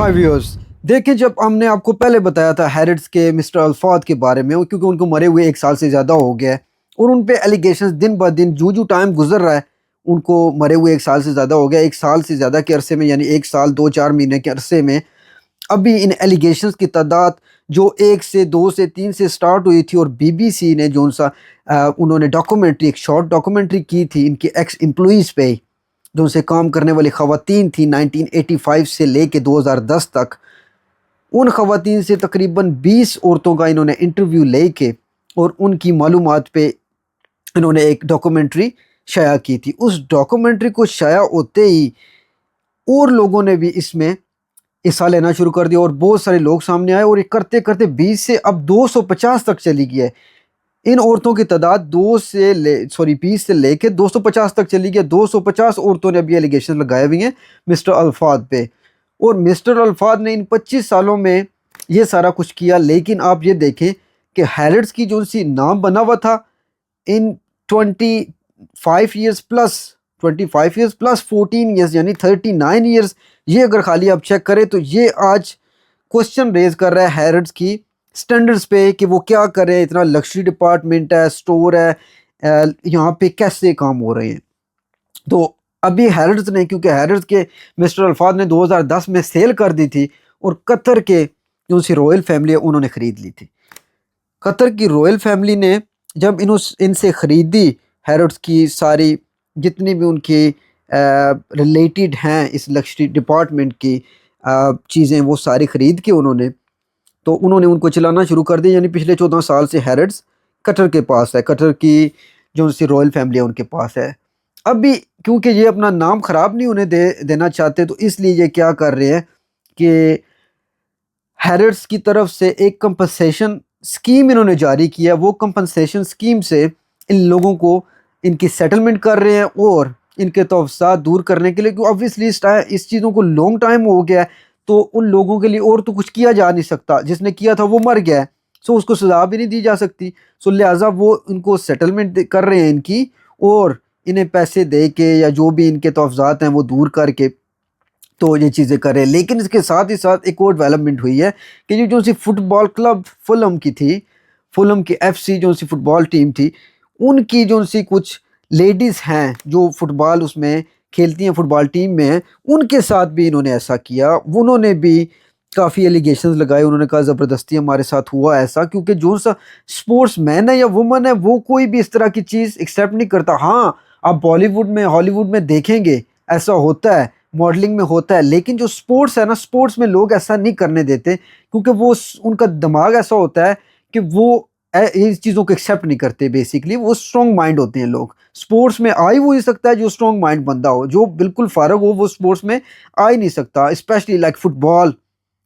हाय viewers, देखें जब हमने आपको पहले बताया था हैरिट्स के मिस्टर अल्फाद के बारे में, क्योंकि उनको मरे हुए 1 साल से ज़्यादा हो गया है और उन पे एलिगेशंस दिन ब दिन जो टाइम गुजर रहा है उनको मरे हुए 1 साल से ज़्यादा हो गया। 1 साल से ज़्यादा के अरसे में, यानी 1 साल 2-4 महीने के अरसे में अभी इन एलिगेशंस की तादाद जो 1 से 2 से 3 से स्टार्ट हुई थी, और BBC ने जो सा उन्होंने डॉक्यूमेंट्री, एक शॉर्ट डॉक्यूमेंट्री की थी इनके एक्स एम्प्लॉइज़ पे, जो उनसे काम करने वाली ख़वातीन थी 1985 से लेके 2010 तक। उन ख़वातीन से तकरीबन 20 औरतों का इन्होंने इंटरव्यू लेके और उनकी मालूमात पे इन्होंने एक डॉक्यूमेंट्री शाया की थी। उस डॉक्यूमेंट्री को शाया होते ही और लोगों ने भी इसमें हिस्सा लेना शुरू कर दिया और बहुत सारे लोग सामने आए, और ये करते करते 20 से अब 250 तक चली गई है। इन औरतों की तादाद 20 से लेके 250 तक चली गई। 250 औरतों ने अभी एलिगेशन लगाए हुए हैं मिस्टर अल्फाद पे, और मिस्टर अल्फाद ने इन 25 सालों में ये सारा कुछ किया। लेकिन आप ये देखें कि हैरिट्स की जो सी नाम बना हुआ था इन 25 ईयर्स प्लस 14 ईयर्स यानी 39 ईयर्स, ये अगर खाली आप चेक करें तो ये आज क्वेश्चन रेज कर रहा है हैरिट्स की स्टैंडर्ड्स पे कि वो क्या कर रहे हैं। इतना लग्जरी डिपार्टमेंट है, स्टोर है, यहाँ पे कैसे काम हो रहे हैं। तो अभी हैरिट्स ने, क्योंकि हैरिट्स के मिस्टर अल्फाद ने 2010 में सेल कर दी थी, और कतर के जो सी रॉयल फैमिली है उन्होंने ख़रीद ली थी। कतर की रॉयल फैमिली ने जब इनसे ख़रीदी हैरिट्स की सारी जितनी भी उनकी रिलेटेड हैं इस लग्जरी डिपार्टमेंट की चीज़ें, वो सारी ख़रीद के उन्होंने उनको चलाना शुरू कर दिया। यानी पिछले 14 साल से हैरिट्स कतर के पास है, कतर की जो सी रॉयल फैमिली है उनके पास है। अभी क्योंकि ये अपना नाम ख़राब नहीं होने देना चाहते, तो इसलिए ये क्या कर रहे हैं कि हैरिट्स की तरफ से एक कंपनसेशन स्कीम इन्होंने जारी किया। वो कंपनसेशन स्कीम से इन लोगों को इनकी सेटलमेंट कर रहे हैं और इनके तोफ़ात दूर करने के लिए, क्योंकि ऑब्वियसली इस चीज़ों को लॉन्ग टाइम हो गया है, तो उन लोगों के लिए और तो कुछ किया जा नहीं सकता। जिसने किया था वो मर गया है, सो उसको सज़ा भी नहीं दी जा सकती। सो लिहाजा वो इनको सेटलमेंट कर रहे हैं इनकी, और इन्हें पैसे दे के या जो भी इनके तोफ़ात हैं वो दूर करके तो ये चीज़ें करें। लेकिन इसके साथ ही साथ एक और डेवलपमेंट हुई है कि ये जो सी फुटबॉल क्लब फुलहम की थी, फुलहम की FC जो सी फुटबॉल टीम थी, उनकी जो सी कुछ लेडीज़ हैं जो फुटबॉल उसमें खेलती हैं, फुटबॉल टीम में हैं, उनके साथ भी इन्होंने ऐसा किया। उन्होंने भी काफ़ी एलिगेशंस लगाए। उन्होंने कहा ज़बरदस्ती हमारे साथ हुआ ऐसा, क्योंकि जो सा स्पोर्ट्स मैन है या वुमन है वो कोई भी इस तरह की चीज़ एक्सेप्ट नहीं करता। हाँ, आप बॉलीवुड में, हॉलीवुड में देखेंगे ऐसा होता है, मॉडलिंग में होता है, लेकिन जो स्पोर्ट्स है ना, स्पोर्ट्स में लोग ऐसा नहीं करने देते, क्योंकि वो उनका दिमाग ऐसा होता है कि वो इस चीज़ों को एक्सेप्ट नहीं करते। बेसिकली वो स्ट्रॉन्ग माइंड होते हैं लोग। स्पोर्ट्स में आ ही वो ही सकता है जो स्ट्रॉन्ग माइंड बंदा हो, जो बिल्कुल फारग हो वो स्पोर्ट्स में आ ही नहीं सकता। स्पेशली लाइक फुटबॉल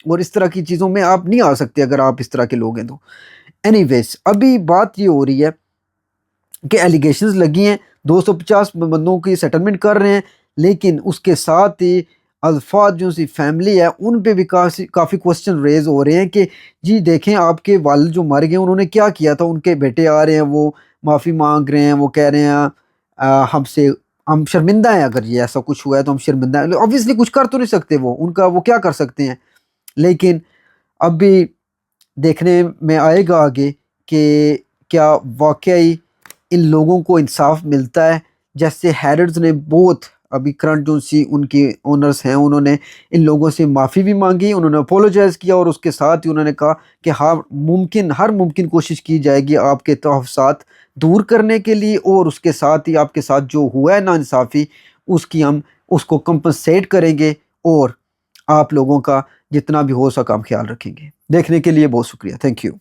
और इस तरह की चीज़ों में आप नहीं आ सकते अगर आप इस तरह के लोग हैं तो। एनीवेज, अभी बात ये हो रही है कि एलिगेशंस लगी हैं, 250 बंदों की सेटलमेंट कर रहे हैं, लेकिन उसके साथ ही अल्फाद जो सी फैमिली है उन पे भी काफ़ी क्वेश्चन रेज हो रहे हैं कि जी देखें, आपके वालिद जो मर गए उन्होंने क्या किया था। उनके बेटे आ रहे हैं, वो माफ़ी मांग रहे हैं, वो कह रहे हैं हमसे हम शर्मिंदा हैं, अगर ये ऐसा कुछ हुआ है तो हम शर्मिंदा हैं। ऑब्वियसली कुछ कर तो नहीं सकते वो क्या कर सकते हैं। लेकिन अभी देखने में आएगा आगे कि क्या वाकई इन लोगों को इंसाफ मिलता है। जैसे हैरिट्स ने बहुत अभी करंट जो सी उनके ओनर्स हैं उन्होंने इन लोगों से माफ़ी भी मांगी, उन्होंने अपोलोजाइज़ किया, और उसके साथ ही उन्होंने कहा कि हर मुमकिन कोशिश की जाएगी आपके तोफ़ात दूर करने के लिए, और उसके साथ ही आपके साथ जो हुआ है नाइंसाफ़ी हम उसको कंपनसेट करेंगे, और आप लोगों का जितना भी हो सका हम ख्याल रखेंगे। देखने के लिए बहुत शुक्रिया, थैंक यू।